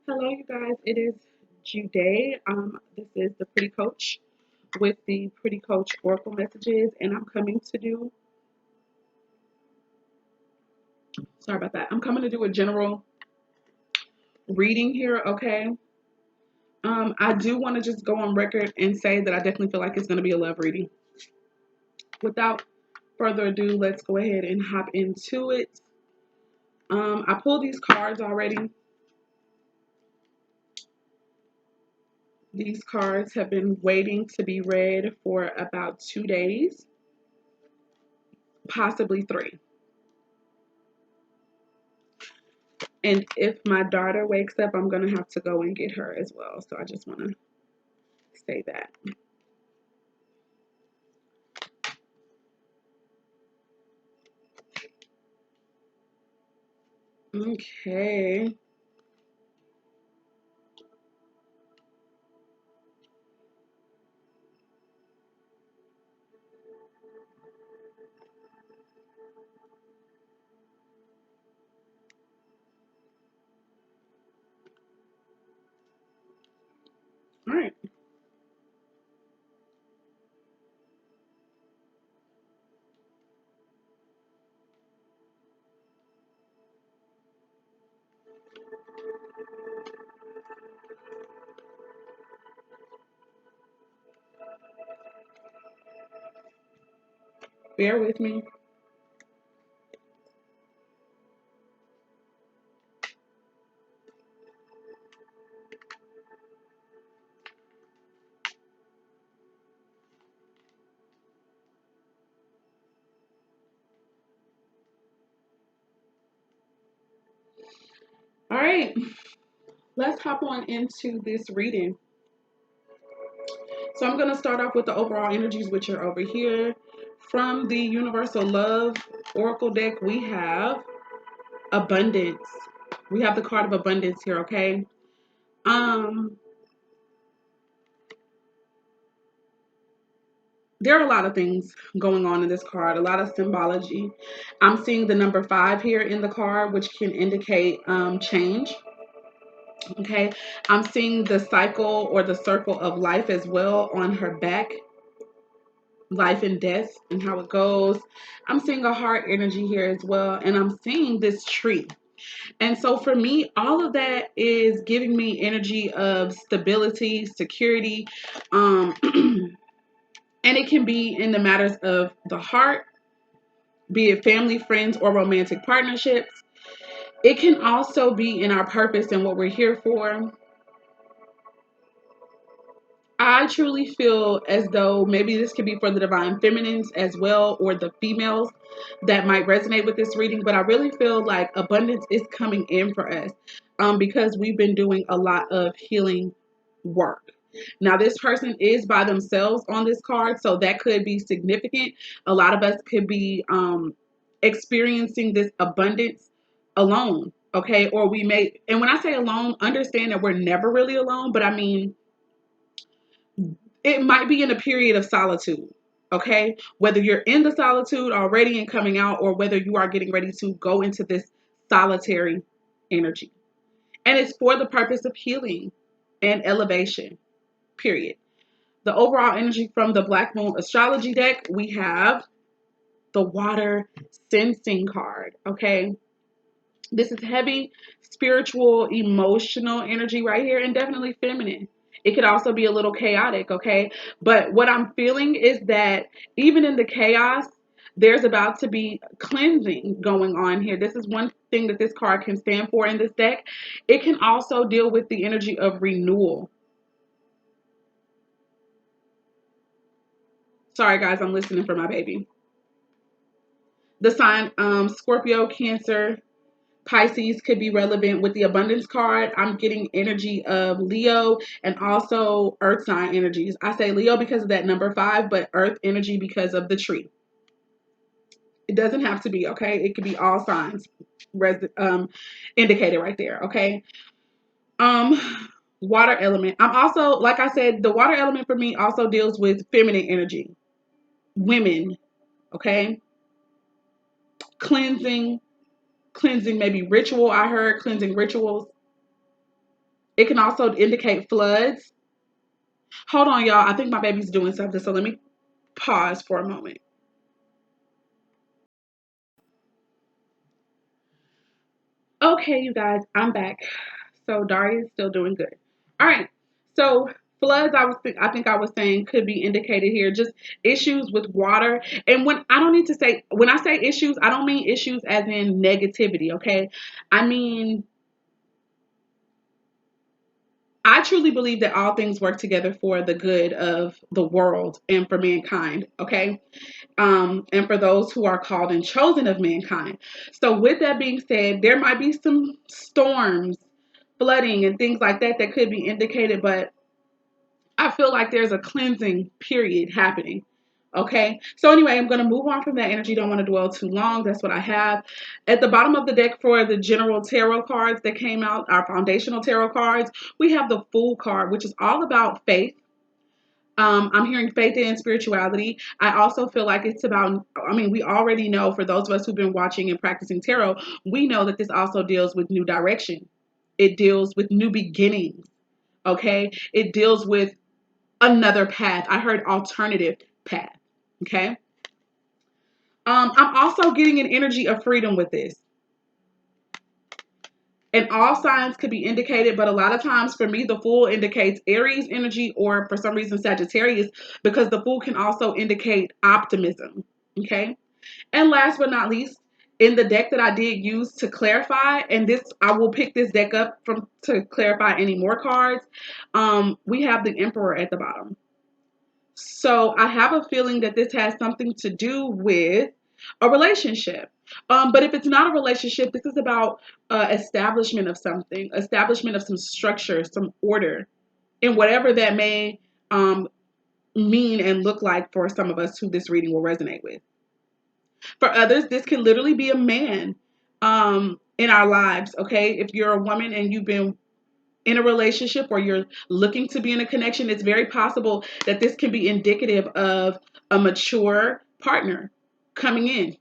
Hello, you guys. It is Jude. This is the Pretty Coach with the Pretty Coach Oracle messages, and I'm coming to do. Sorry about that. I'm coming to do a general reading here. Okay. I do want to just go on record and say that I definitely feel like it's going to be a love reading. Without further ado, let's go ahead and hop into it. I pulled these cards already. These cards have been waiting to be read for about 2 days, possibly 3. And if my daughter wakes up, I'm going to have to go and get her as well. So I just want to say that. Okay. All right. Bear with me. All right. Let's hop on into this reading. So I'm going to start off with the overall energies, which are over here. From the Universal Love Oracle deck, we have abundance. We have the card of abundance here, okay? Um, there are a lot of things going on in this card, a lot of symbology. I'm seeing the number 5 here in the card, which can indicate change. Okay, I'm seeing the cycle or the circle of life as well on her back, life and death and how it goes. I'm seeing a heart energy here as well, and I'm seeing this tree. And so for me, all of that is giving me energy of stability, security, and it can be in the matters of the heart, be it family, friends, or romantic partnerships. It can also be in our purpose and what we're here for. I truly feel as though maybe this could be for the divine feminines as well, or the females that might resonate with this reading. But I really feel like abundance is coming in for us because we've been doing a lot of healing work. Now, this person is by themselves on this card, so that could be significant. A lot of us could be experiencing this abundance alone, okay? Or we may, and when I say alone, understand that we're never really alone, but I mean, it might be in a period of solitude, okay? Whether you're in the solitude already and coming out, or whether you are getting ready to go into this solitary energy. And it's for the purpose of healing and elevation, period. The overall energy from the Black Moon astrology deck, we have the water sensing card, okay? This is heavy, spiritual, emotional energy right here, and definitely feminine. It could also be a little chaotic, okay? But what I'm feeling is that even in the chaos, there's about to be cleansing going on here. This is one thing that this card can stand for in this deck. It can also deal with the energy of renewal. Sorry, guys, I'm listening for my baby. The sign Scorpio, Cancer, Pisces could be relevant with the abundance card. I'm getting energy of Leo and also earth sign energies. I say Leo because of that number 5, but earth energy because of the tree. It doesn't have to be, okay? It could be all signs indicated right there, okay? Um, water element. I'm also, like I said, the water element for me also deals with feminine energy. Women, okay? Cleansing maybe ritual. I heard cleansing rituals. It can also indicate floods. Hold on, y'all. I think my baby's doing something, so let me pause for a moment. Okay, you guys, I'm back. So Daria's still doing good. All right. So floods, I think I was saying could be indicated here. Just issues with water. And when I don't need to say when I say issues, I don't mean issues as in negativity. Okay, I mean I truly believe that all things work together for the good of the world and for mankind. Okay, and for those who are called and chosen of mankind. So with that being said, there might be some storms, flooding, and things like that that could be indicated, but I feel like there's a cleansing period happening. Okay. So anyway, I'm going to move on from that energy. Don't want to dwell too long. That's what I have. At the bottom of the deck for the general tarot cards that came out, our foundational tarot cards, we have the Fool card, which is all about faith. I'm hearing faith and spirituality. I also feel like it's about, I mean, we already know, for those of us who've been watching and practicing tarot, we know that this also deals with new direction. It deals with new beginnings. Okay. It deals with another path. I heard alternative path. Okay. I'm also getting an energy of freedom with this. And all signs could be indicated, but a lot of times for me, the Fool indicates Aries energy or for some reason Sagittarius, because the Fool can also indicate optimism. Okay. And last but not least, in the deck that I did use to clarify, and this I will pick this deck up from to clarify any more cards. We have the Emperor at the bottom. So I have a feeling that this has something to do with a relationship. But if it's not a relationship, this is about establishment of something, establishment of some structure, some order, and whatever that may mean and look like for some of us who this reading will resonate with. For others, this can literally be a man in our lives, okay? If you're a woman and you've been in a relationship or you're looking to be in a connection, it's very possible that this can be indicative of a mature partner coming in.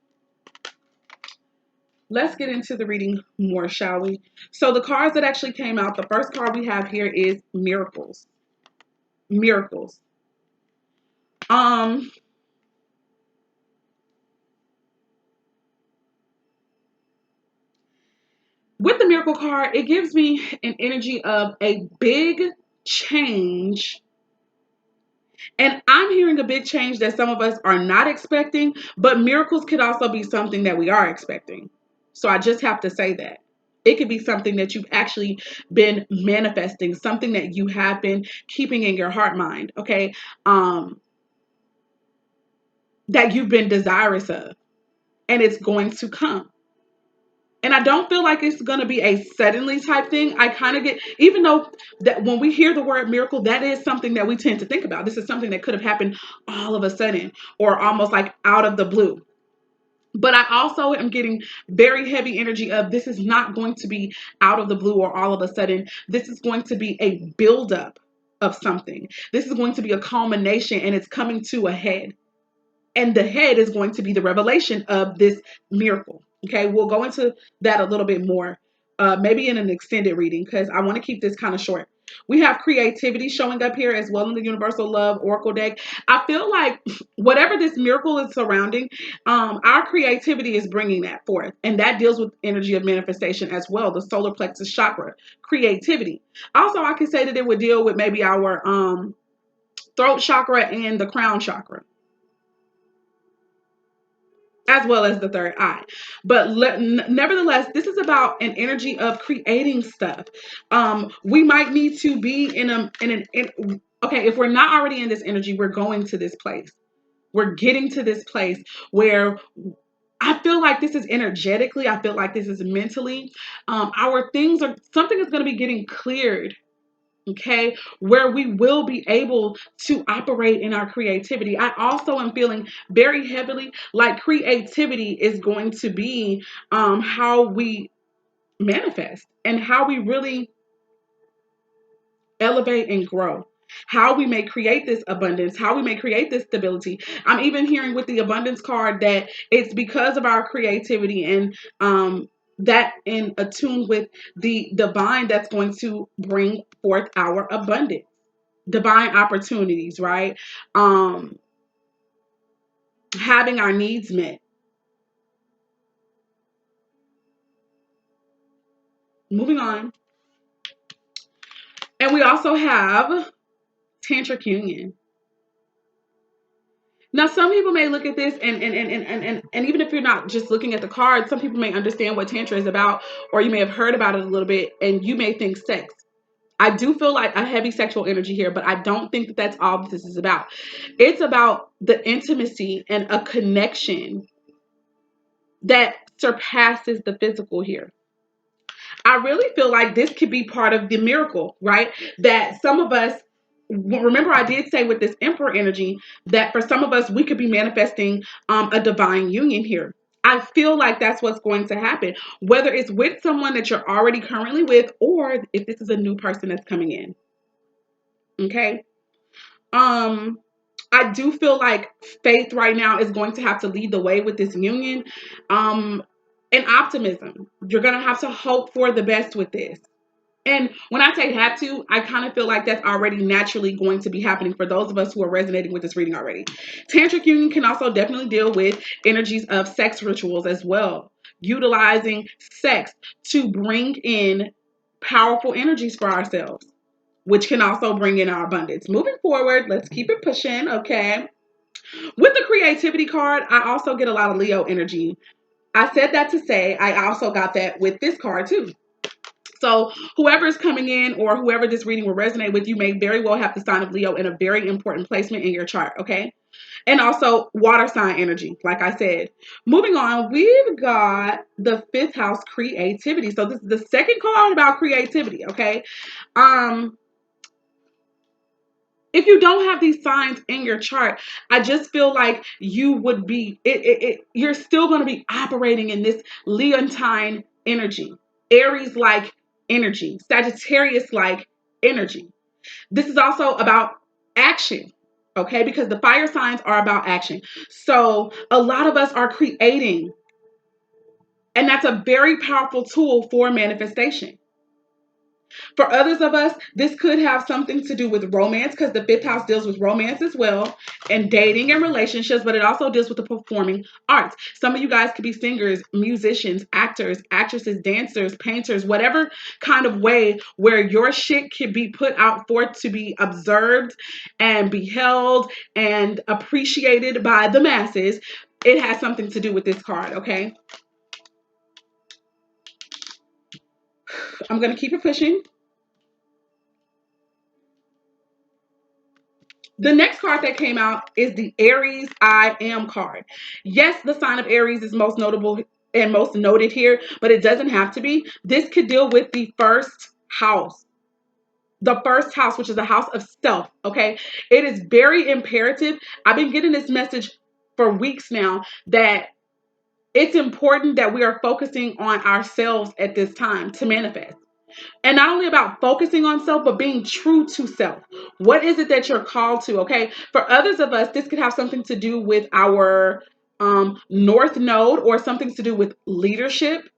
Let's get into the reading more, shall we? So the cards that actually came out, the first card we have here is miracles. Miracles. With the miracle card, it gives me an energy of a big change. And I'm hearing a big change that some of us are not expecting, but miracles could also be something that we are expecting. So I just have to say that. It could be something that you've actually been manifesting, something that you have been keeping in your heart mind, okay? That you've been desirous of, and it's going to come. And I don't feel like it's going to be a suddenly type thing. I kind of get, even though that when we hear the word miracle, that is something that we tend to think about. This is something that could have happened all of a sudden or almost like out of the blue. But I also am getting very heavy energy of this is not going to be out of the blue or all of a sudden. This is going to be a buildup of something. This is going to be a culmination and it's coming to a head. And the head is going to be the revelation of this miracle. Okay, we'll go into that a little bit more, maybe in an extended reading, because I want to keep this kind of short. We have creativity showing up here as well in the Universal Love Oracle deck. I feel like whatever this miracle is surrounding, our creativity is bringing that forth. And that deals with energy of manifestation as well, the solar plexus chakra, creativity. Also, I can say that it would deal with maybe our throat chakra and the crown chakra, as well as the third eye. But nevertheless, this is about an energy of creating stuff. We might need to be okay, if we're not already in this energy, we're going to this place. We're getting to this place where I feel like this is energetically, I feel like this is mentally. Something is going to be getting cleared, okay, where we will be able to operate in our creativity. I also am feeling very heavily like creativity is going to be how we manifest and how we really elevate and grow. How we may create this abundance, how we may create this stability. I'm even hearing with the abundance card that it's because of our creativity and that in attune with the divine that's going to bring forth our abundance, divine opportunities, right? Having our needs met. Moving on. And we also have tantric union. Now, some people may look at this and even if you're not just looking at the cards, some people may understand what Tantra is about, or you may have heard about it a little bit, and you may think sex. I do feel like a heavy sexual energy here, but I don't think that that's all this is about. It's about the intimacy and a connection that surpasses the physical here. I really feel like this could be part of the miracle, right? That some of us, remember I did say with this Emperor energy, that for some of us, we could be manifesting a divine union here. I feel like that's what's going to happen, whether it's with someone that you're already currently with, or if this is a new person that's coming in. Okay. I do feel like faith right now is going to have to lead the way with this union. And optimism. You're going to have to hope for the best with this. And when I say have to, I kind of feel like that's already naturally going to be happening for those of us who are resonating with this reading already. Tantric union can also definitely deal with energies of sex rituals as well, utilizing sex to bring in powerful energies for ourselves, which can also bring in our abundance. Moving forward, let's keep it pushing, okay? With the creativity card, I also get a lot of Leo energy. I said that to say I also got that with this card too. So whoever is coming in or whoever this reading will resonate with, you may very well have the sign of Leo in a very important placement in your chart, okay? And also water sign energy, like I said. Moving on, we've got the fifth house creativity. So this is the second card about creativity, okay? If you don't have these signs in your chart, I just feel like you would be, you're still going to be operating in this Leontine energy, Aries-like energy, Sagittarius-like energy. This is also about action, okay? Because the fire signs are about action. So a lot of us are creating, and that's a very powerful tool for manifestation. For others of us, this could have something to do with romance, because the fifth house deals with romance as well, and dating and relationships, but it also deals with the performing arts. Some of you guys could be singers, musicians, actors, actresses, dancers, painters, whatever kind of way where your shit can be put out forth to be observed and beheld and appreciated by the masses. It has something to do with this card, okay? I'm going to keep it pushing. The next card that came out is the Aries I Am card. Yes, the sign of Aries is most notable and most noted here, but it doesn't have to be. This could deal with the first house. The first house, which is the house of self, okay? It is very imperative. I've been getting this message for weeks now that it's important that we are focusing on ourselves at this time to manifest. And not only about focusing on self, but being true to self. What is it that you're called to? Okay. For others of us, this could have something to do with our North Node, or something to do with leadership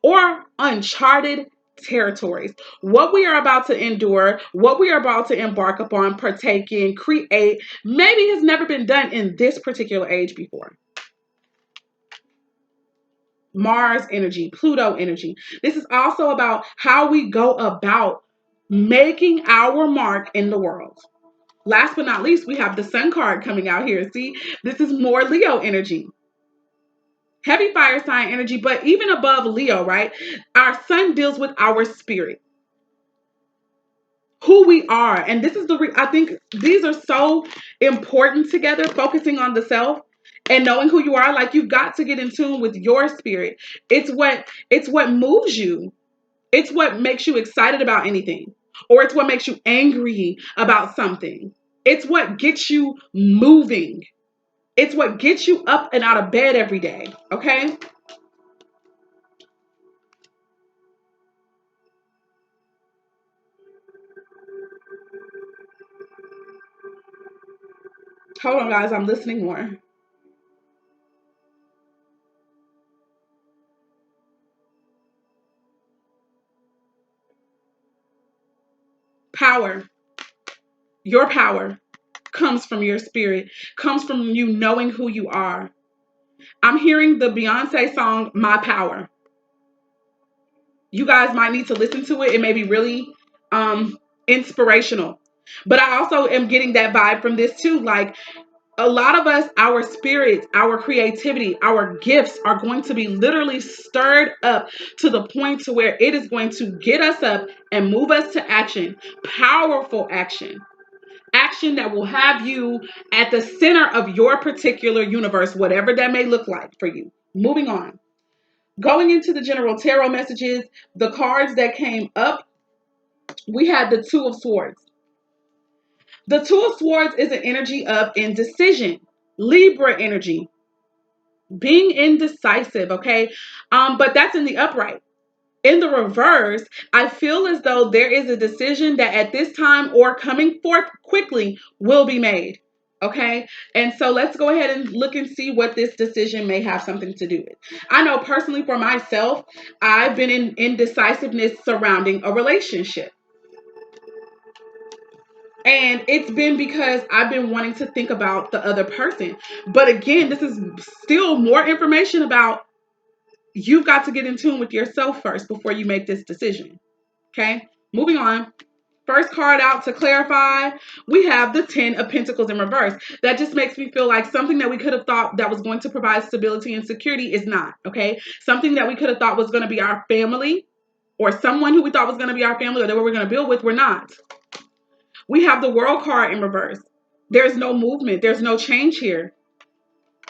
or uncharted territories. What we are about to endure, what we are about to embark upon, partake in, create, maybe has never been done in this particular age before. Mars energy, Pluto energy. This is also about how we go about making our mark in the world. Last but not least, we have the Sun card coming out here. See, this is more Leo energy. Heavy fire sign energy, but even above Leo, right? Our Sun deals with our spirit, who we are. And this is I think these are so important together, focusing on the self and knowing who you are. Like, you've got to get in tune with your spirit. It's what moves you. It's what makes you excited about anything, or it's what makes you angry about something. It's what gets you moving. It's what gets you up and out of bed every day, okay? Hold on, guys, I'm listening more. Power. Your power comes from your spirit, comes from you knowing who you are. I'm hearing the Beyonce song, My Power. You guys might need to listen to it. It may be really inspirational. But I also am getting that vibe from this too. Like, a lot of us, our spirits, our creativity, our gifts are going to be literally stirred up to the point to where it is going to get us up and move us to action. Powerful action. Action that will have you at the center of your particular universe, whatever that may look like for you. Moving on. Going into the general tarot messages, the cards that came up, we had the Two of Swords. The Two of Swords is an energy of indecision, Libra energy, being indecisive, okay? But that's in the upright. In the reverse, I feel as though there is a decision that at this time or coming forth quickly will be made. Okay. And so let's go ahead and look and see what this decision may have something to do with. I know personally for myself, I've been in indecisiveness surrounding a relationship. And it's been because I've been wanting to think about the other person. But again, this is still more information about you've got to get in tune with yourself first before you make this decision. Okay, moving on. First card out to clarify, we have the 10 of Pentacles in reverse. That just makes me feel like something that we could have thought that was going to provide stability and security is not, okay? Something that we could have thought was going to be our family or someone who we thought was going to be our family or that we were going to build with, we're not. We have the World card in reverse. There's no movement. There's no change here.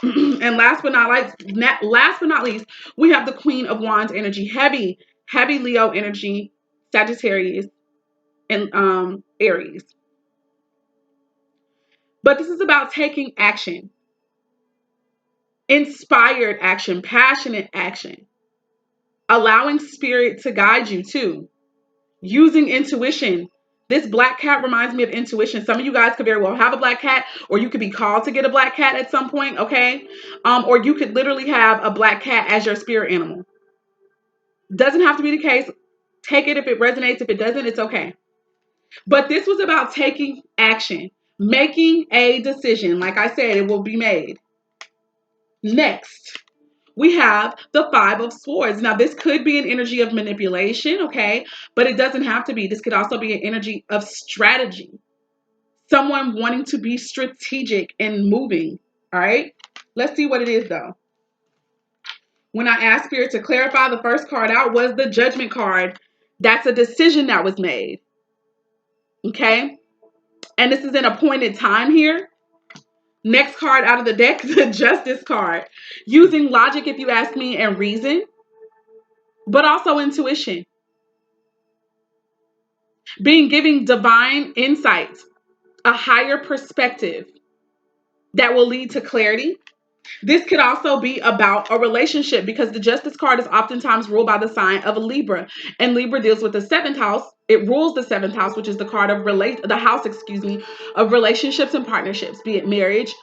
And last but not least, we have the Queen of Wands energy, heavy Leo energy, Sagittarius, and Aries. But this is about taking action, inspired action, passionate action, allowing spirit to guide you too, using intuition. This black cat reminds me of intuition. Some of you guys could very well have a black cat, or you could be called to get a black cat at some point, okay? Or you could literally have a black cat as your spirit animal. Doesn't have to be the case. Take it if it resonates. If it doesn't, it's okay. But this was about taking action, making a decision. Like I said, it will be made. Next, we have the Five of Swords. Now, this could be an energy of manipulation, okay? But it doesn't have to be. This could also be an energy of strategy. Someone wanting to be strategic and moving, all right? Let's see what it is, though. When I asked Spirit to clarify, the first card out was the Judgment card. That's a decision that was made, okay? And this is an appointed time here. Next card out of the deck, the Justice card. Using logic, if you ask me, and reason, but also intuition. Giving divine insight, a higher perspective that will lead to clarity. This could also be about a relationship because the Justice card is oftentimes ruled by the sign of a Libra, and Libra deals with the seventh house. It rules the seventh house, which is the card of of relationships and partnerships, be it marriage,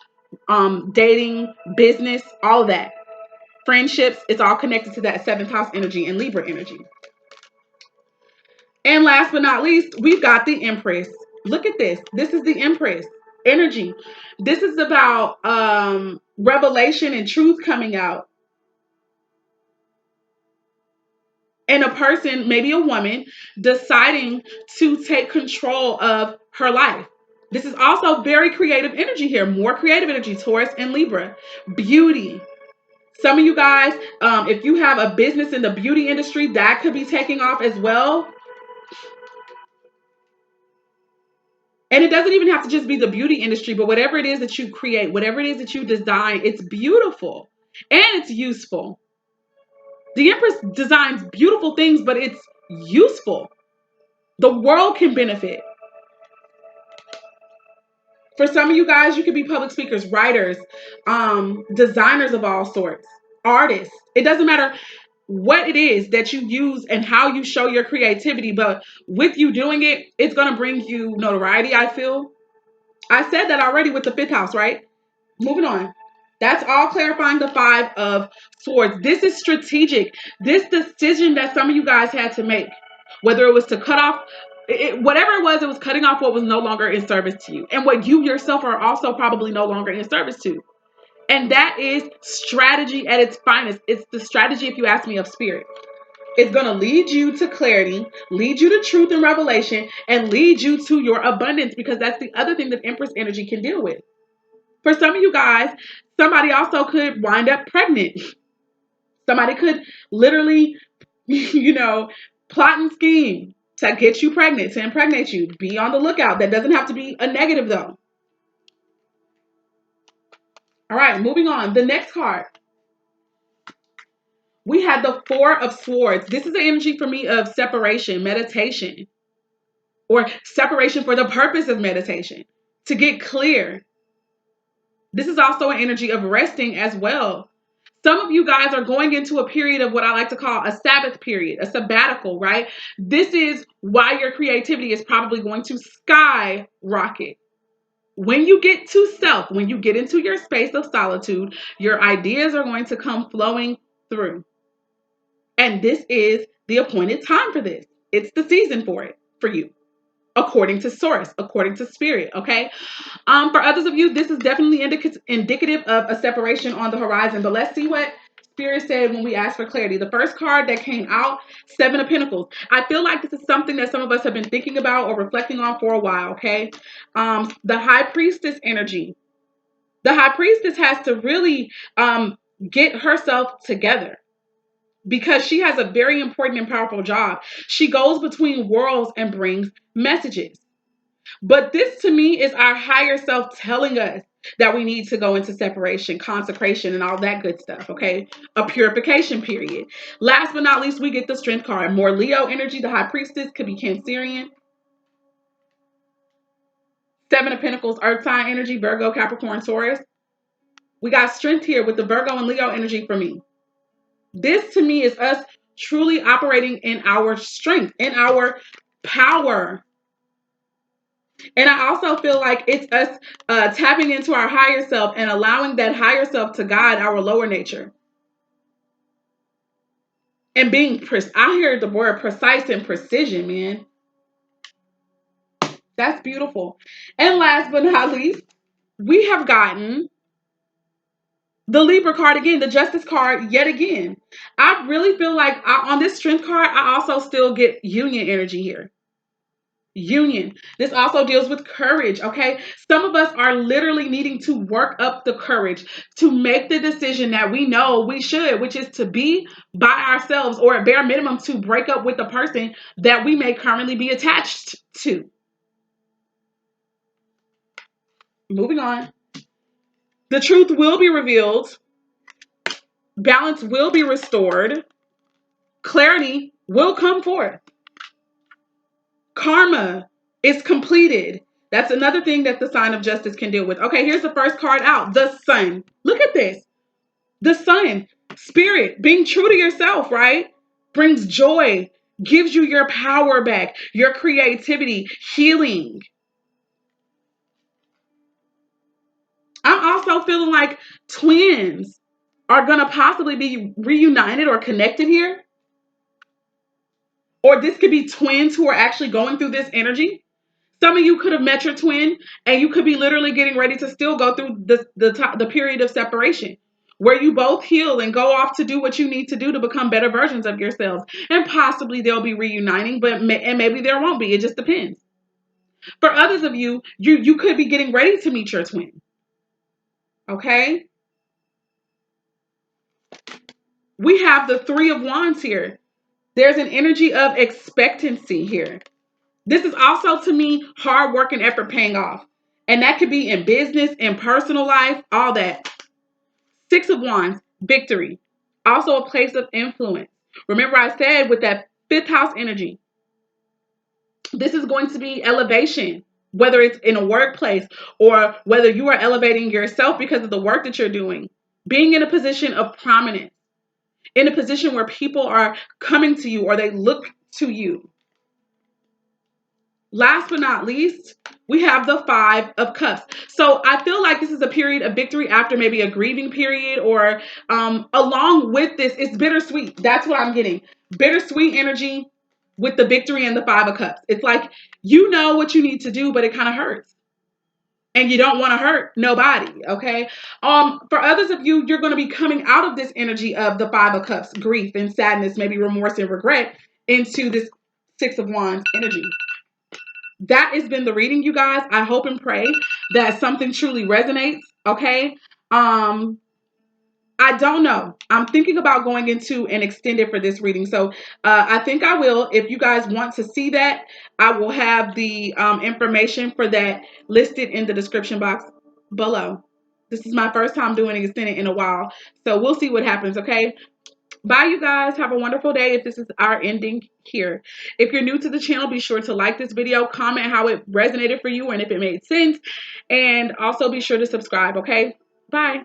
dating, business, all of that. Friendships, it's all connected to that seventh house energy and Libra energy. And last but not least, we've got the Empress. Look at this. This is the Empress energy. This is about revelation and truth coming out. And a person, maybe a woman, deciding to take control of her life. This is also very creative energy here. More creative energy, Taurus and Libra. Beauty. Some of you guys, if you have a business in the beauty industry, that could be taking off as well. And it doesn't even have to just be the beauty industry, but whatever it is that you create, whatever it is that you design, it's beautiful and it's useful. The Empress designs beautiful things, but it's useful. The world can benefit. For some of you guys, you could be public speakers, writers, designers of all sorts, artists. It doesn't matter what it is that you use and how you show your creativity, but with you doing it, it's going to bring you notoriety, I feel. I said that already with the fifth house, right? Moving on. That's all clarifying the Five of Swords. This is strategic. This decision that some of you guys had to make, whether it was to cut off whatever it was cutting off what was no longer in service to you, and what you yourself are also probably no longer in service to. And that is strategy at its finest. It's the strategy, if you ask me, of spirit. It's going to lead you to clarity, lead you to truth and revelation, and lead you to your abundance, because that's the other thing that Empress energy can deal with. For some of you guys, somebody also could wind up pregnant. Somebody could literally, plot and scheme to get you pregnant, to impregnate you. Be on the lookout. That doesn't have to be a negative, though. All right, moving on. The next card. We had the Four of Swords. This is the energy for me of separation, meditation, or separation for the purpose of meditation, to get clear. This is also an energy of resting as well. Some of you guys are going into a period of what I like to call a Sabbath period, a sabbatical, right? This is why your creativity is probably going to skyrocket. When you get to self, when you get into your space of solitude, your ideas are going to come flowing through. And this is the appointed time for this. It's the season for it, for you, according to source, according to spirit, okay? For others of you, this is definitely indicative of a separation on the horizon. But let's see what Spirit said when we asked for clarity. The first card that came out, Seven of Pentacles. I feel like this is something that some of us have been thinking about or reflecting on for a while, okay? The High Priestess energy. The High Priestess has to really get herself together, because she has a very important and powerful job. She goes between worlds and brings messages. But this to me is our higher self telling us that we need to go into separation, consecration, and all that good stuff, okay? A purification period. Last but not least, we get the Strength card. More Leo energy. The High Priestess could be Cancerian. Seven of Pentacles, Earth sign energy, Virgo, Capricorn, Taurus. We got Strength here with the Virgo and Leo energy for me. This to me is us truly operating in our strength, in our power. And I also feel like it's us tapping into our higher self and allowing that higher self to guide our lower nature. And being, I hear the word precise and precision, man. That's beautiful. And last but not least, we have gotten the Libra card again, the Justice card yet again. I really feel like on this Strength card, I also still get union energy here. Union. This also deals with courage, okay? Some of us are literally needing to work up the courage to make the decision that we know we should, which is to be by ourselves, or at bare minimum to break up with the person that we may currently be attached to. Moving on. The truth will be revealed. Balance will be restored. Clarity will come forth. Karma is completed. That's another thing that the sign of justice can deal with. Okay, here's the first card out. The Sun. Look at this. The Sun. Spirit. Being true to yourself, right? Brings joy. Gives you your power back. Your creativity. Healing. I'm also feeling like twins are going to possibly be reunited or connected here. Or this could be twins who are actually going through this energy. Some of you could have met your twin, and you could be literally getting ready to still go through the period of separation, where you both heal and go off to do what you need to do to become better versions of yourselves. And possibly they'll be reuniting, and maybe there won't be. It just depends. For others of you, you could be getting ready to meet your twin. Okay? We have the Three of Wands here. There's an energy of expectancy here. This is also, to me, hard work and effort paying off. And that could be in business, in personal life, all that. Six of Wands, victory. Also a place of influence. Remember I said with that fifth house energy, this is going to be elevation, whether it's in a workplace or whether you are elevating yourself because of the work that you're doing. Being in a position of prominence, in a position where people are coming to you or they look to you. Last but not least, we have the Five of Cups. So I feel like this is a period of victory after maybe a grieving period, or along with this, it's bittersweet. That's what I'm getting. Bittersweet energy. with the victory and the Five of Cups. It's like, you know what you need to do, but it kind of hurts. And you don't want to hurt nobody, okay? For others of you, you're going to be coming out of this energy of the Five of Cups, grief and sadness, maybe remorse and regret, into this Six of Wands energy. That has been the reading, you guys. I hope and pray that something truly resonates, okay? I don't know. I'm thinking about going into an extended for this reading. So I think I will. If you guys want to see that, I will have the information for that listed in the description box below. This is my first time doing an extended in a while. So we'll see what happens, okay? Bye, you guys. Have a wonderful day if this is our ending here. If you're new to the channel, be sure to like this video, comment how it resonated for you and if it made sense. And also be sure to subscribe, okay? Bye.